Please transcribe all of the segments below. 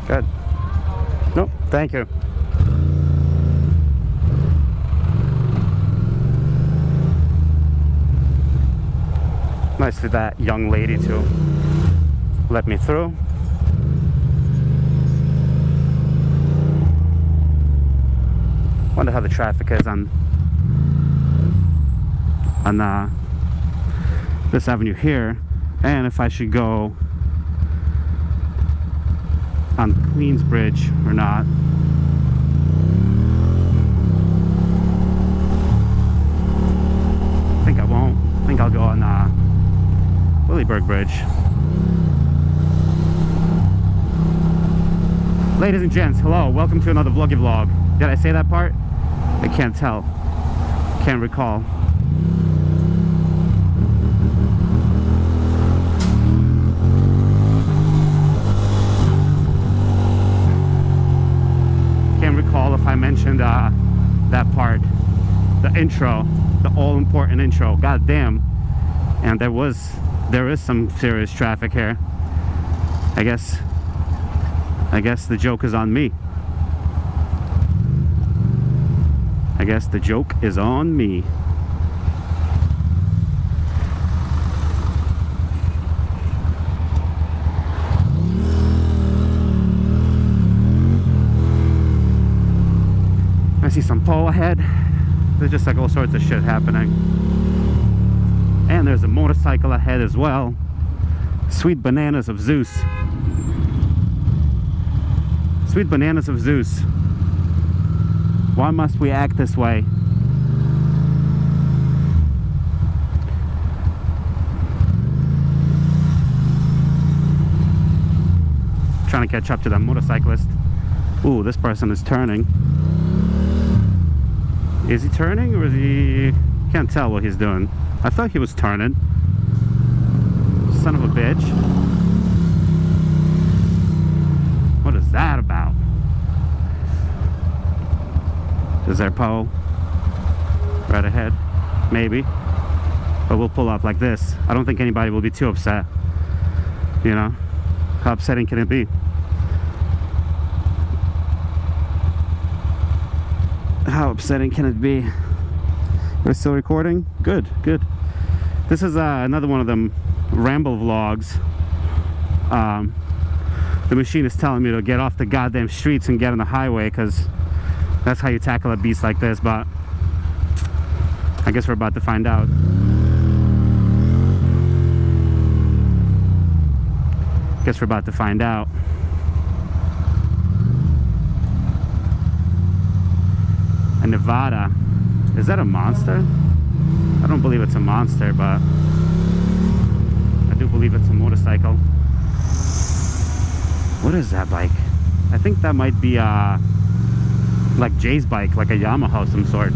Good. Nope, thank you. Nice to that young lady to let me through. Wonder how the traffic is on this avenue here, and if I should go on Queensbridge or not. I think I won't. I think I'll go on Williburg Bridge. Ladies and gents, hello, welcome to another vloggy vlog. Did I say that part? I can't tell. Can't recall. Can't recall if I mentioned that part, the intro, the all-important intro. God damn. And there is some serious traffic here. I guess the joke is on me. I guess the joke is on me. I see some pole ahead. There's just like all sorts of shit happening. And there's a motorcycle ahead as well. Sweet bananas of Zeus. Sweet bananas of Zeus. Why must we act this way? Trying to catch up to that motorcyclist. Ooh, this person is turning. Is he turning or is he... Can't tell what he's doing. I thought he was turning. Son of a bitch. What is that about? Is there Poe? Right ahead? Maybe. But we'll pull up like this. I don't think anybody will be too upset. You know? How upsetting can it be? How upsetting can it be? We're still recording? Good, good. This is another one of them ramble vlogs. The machine is telling me to get off the goddamn streets and get on the highway, because that's how you tackle a beast like this, but I guess we're about to find out. Guess we're about to find out. A Nevada. Is that a monster? I don't believe it's a monster, but I do believe it's a motorcycle. What is that bike? I think that might be like Jay's bike, like a Yamaha of some sort.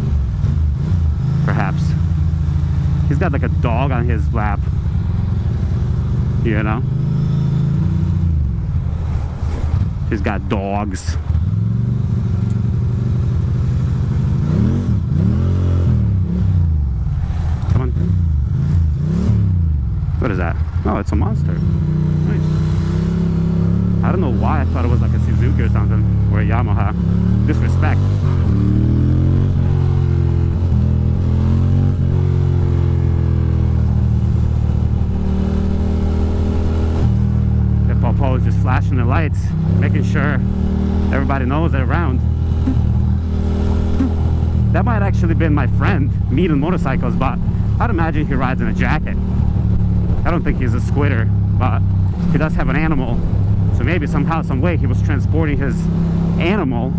Perhaps. He's got like a dog on his lap. You know? He's got dogs. What is that? Oh, it's a monster. Nice. I don't know why I thought it was like a Suzuki or something, or a Yamaha. Disrespect. The Popo is just flashing the lights, making sure everybody knows they're around. That might actually been my friend, meeting motorcycles, but I'd imagine he rides in a jacket. I don't think he's a squitter, but he does have an animal. So maybe somehow, some way, he was transporting his animal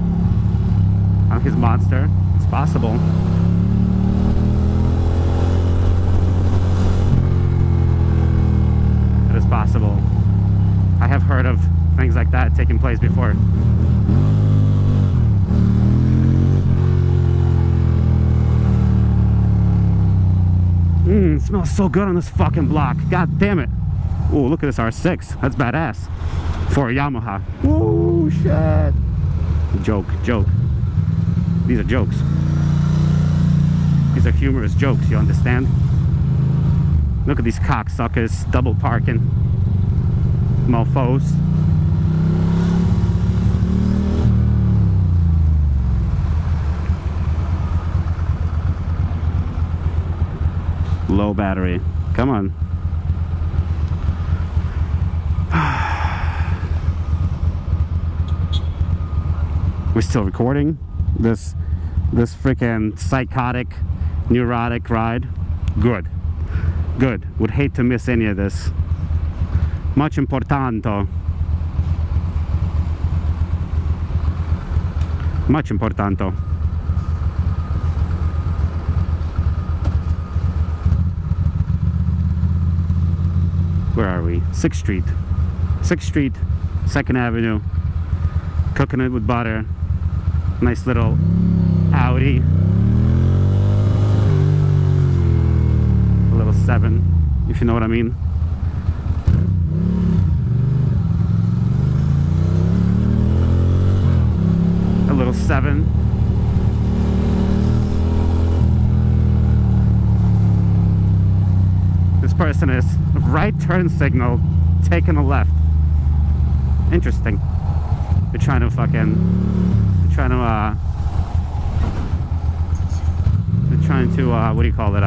on his monster. It's possible. It is possible. I have heard of things like that taking place before. It smells so good on this fucking block. God damn it. Ooh, look at this R6. That's badass. For a Yamaha. Ooh, shit. Joke, joke. These are jokes. These are humorous jokes, you understand? Look at these cocksuckers double parking. Mofos. Low battery. Come on. We're still recording this freaking psychotic, neurotic ride. Good. Good. Would hate to miss any of this. Much importante. Much importante. Where are we? 6th Street. 6th Street, 2nd Avenue. Cooking it with butter. Nice little Audi. A little 7, if you know what I mean. A little 7. This person is right turn signal, taking a left. Interesting. They're trying to what do you call it,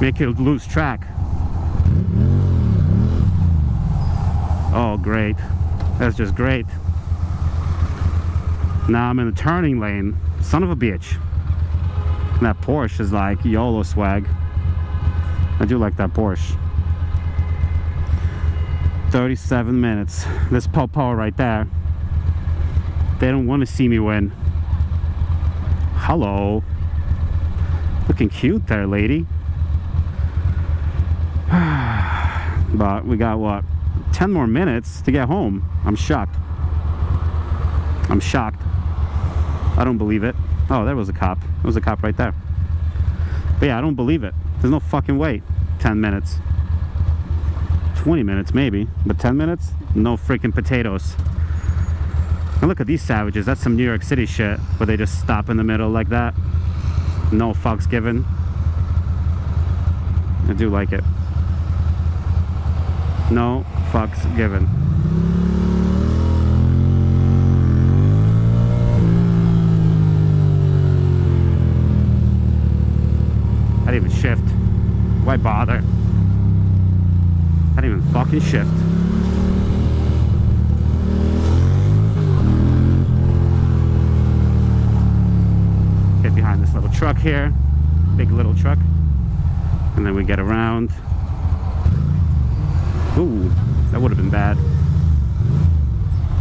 make you lose track. Oh, great. That's just great. Now I'm in the turning lane. Son of a bitch. And that Porsche is like YOLO swag. I do like that Porsche. 37 minutes. This po-po right there. They don't want to see me win. Hello. Looking cute there, lady. But we got, what, 10 more minutes to get home. I'm shocked. I'm shocked. I don't believe it. Oh, there was a cop. There was a cop right there. But yeah, I don't believe it. There's no fucking way. 10 minutes. 20 minutes maybe, but 10 minutes? No freaking potatoes. And look at these savages. That's some New York City shit, where they just stop in the middle like that. No fucks given. I do like it. No fucks given. I didn't even shift. Why bother? I didn't even fucking shift. Get behind this little truck here. Big little truck. And then we get around. Ooh, that would have been bad.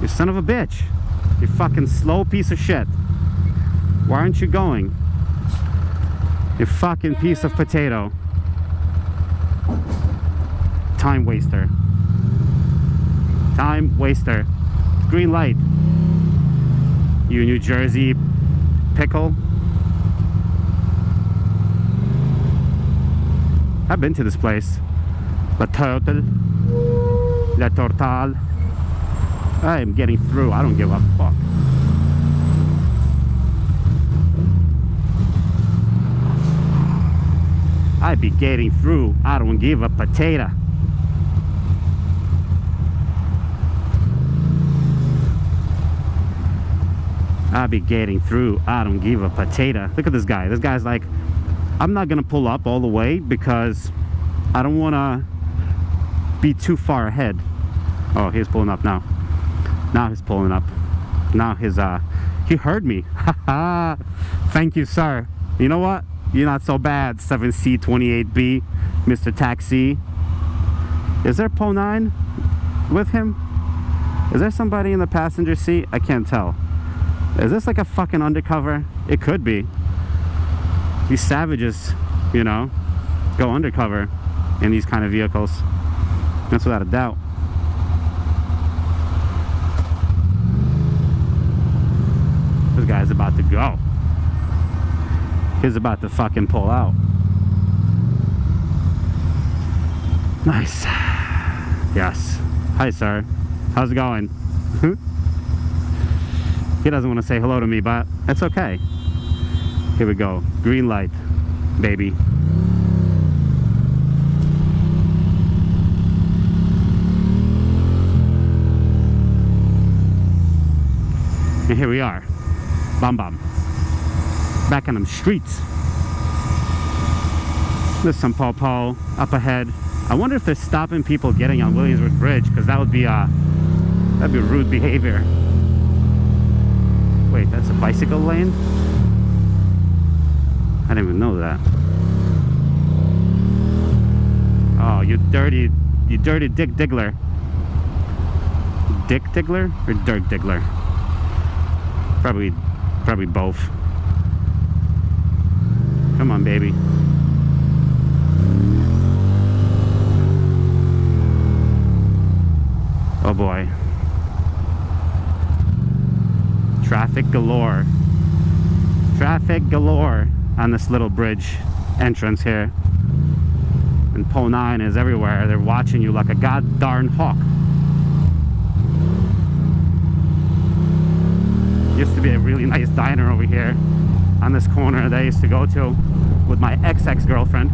You son of a bitch. You fucking slow piece of shit. Why aren't you going? You fucking piece of potato. Time waster. Time waster. Green light. You New Jersey pickle. I've been to this place. La Turtle. La Tortal. I am getting through. I don't give a fuck. I be getting through. I don't give a potato. I be getting through. I don't give a potato. Look at this guy. This guy's like, I'm not gonna pull up all the way because I don't wanna be too far ahead. Oh, he's pulling up now. Now he's pulling up. Now his he heard me. Haha. Thank you, sir. You know what? You're not so bad, 7C28B, Mr. Taxi. Is there Po 9 with him? Is there somebody in the passenger seat? I can't tell. Is this like a fucking undercover? It could be. These savages, you know, go undercover in these kind of vehicles. That's without a doubt. This guy's about to go. He's about to fucking pull out. Nice. Yes. Hi, sir. How's it going? He doesn't want to say hello to me, but that's okay. Here we go. Green light, baby. And here we are. Bam bam. back in them streets. There's some po-po up ahead. I wonder if they're stopping people getting on Williamsburg Bridge, because that'd be rude behavior. Wait, that's a bicycle lane? I didn't even know that. Oh, you dirty Dick Diggler. Dick Diggler or Dirk Diggler? Probably both. Come on, baby. Oh boy. Traffic galore. Traffic galore on this little bridge entrance here. And Po 9 is everywhere. They're watching you like a god darn hawk. Used to be a really nice diner over here on this corner that I used to go to with my ex-girlfriend.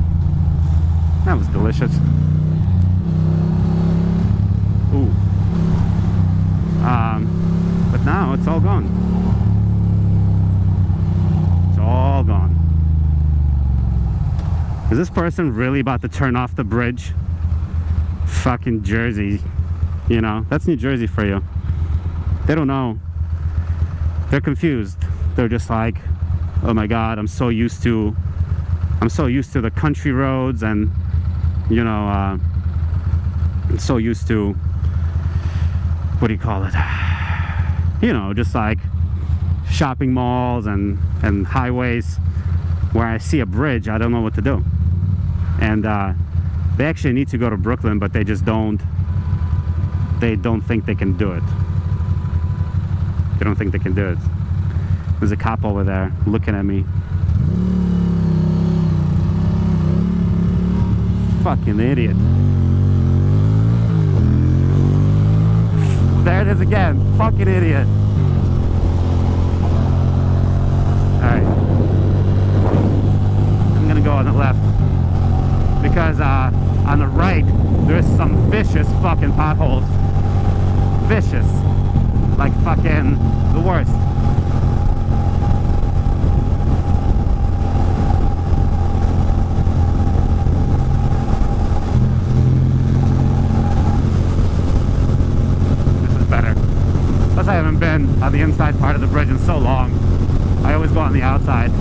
That was delicious. Ooh. But now it's all gone. It's all gone. Is this person really about to turn off the bridge? Fucking Jersey. You know, that's New Jersey for you. They don't know. They're confused. They're just like, oh my God, I'm so used to the country roads, and you know, I'm so used to, what do you call it? You know, just like shopping malls and highways where I see a bridge, I don't know what to do. And they actually need to go to Brooklyn, but they just don't. They don't think they can do it. They don't think they can do it. There's a cop over there looking at me. Fucking idiot. There it is again. Fucking idiot. Alright. I'm gonna go on the left. Because on the right, there's some vicious fucking potholes. Vicious. Like fucking the worst. This is better. Plus I haven't been on the inside part of the bridge in so long. I always go on the outside.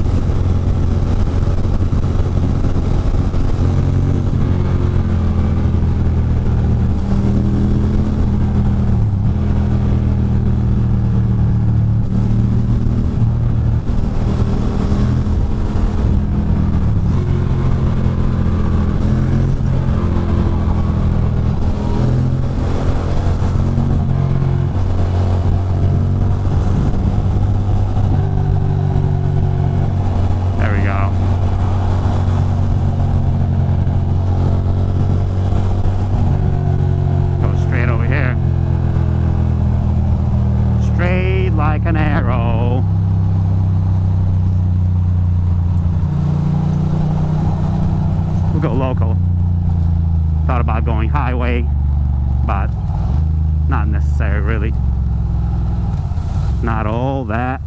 Like an arrow. We'll go local. Thought about going highway, but not necessary really. Not all that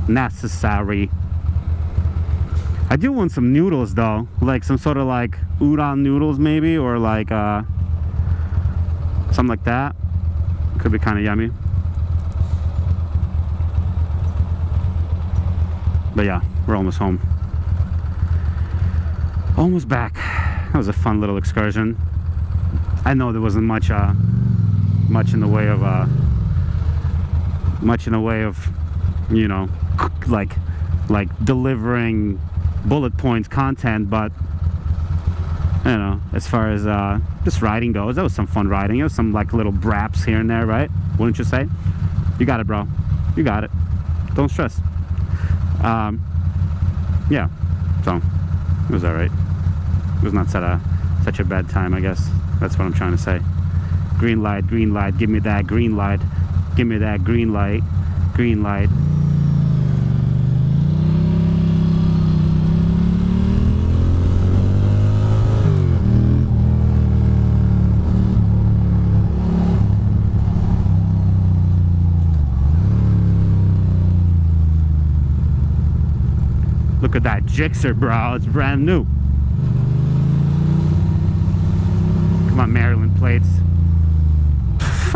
necessary. I do want some noodles though, like some sort of like udon noodles maybe, or like something like that. Could be kind of yummy. But yeah, we're almost home. Almost back. That was a fun little excursion. I know there wasn't much in the way of, you know, like delivering bullet points content, but you know, as far as this riding goes, that was some fun riding. It was some like little braps here and there, right? Wouldn't you say? You got it, bro. You got it. Don't stress. Yeah, so it was alright. It was not such a bad time, I guess. That's what I'm trying to say. Green light, give me that green light. Give me that green light, green light. Look at that Gixxer, bro. It's brand new. Come on, Maryland plates.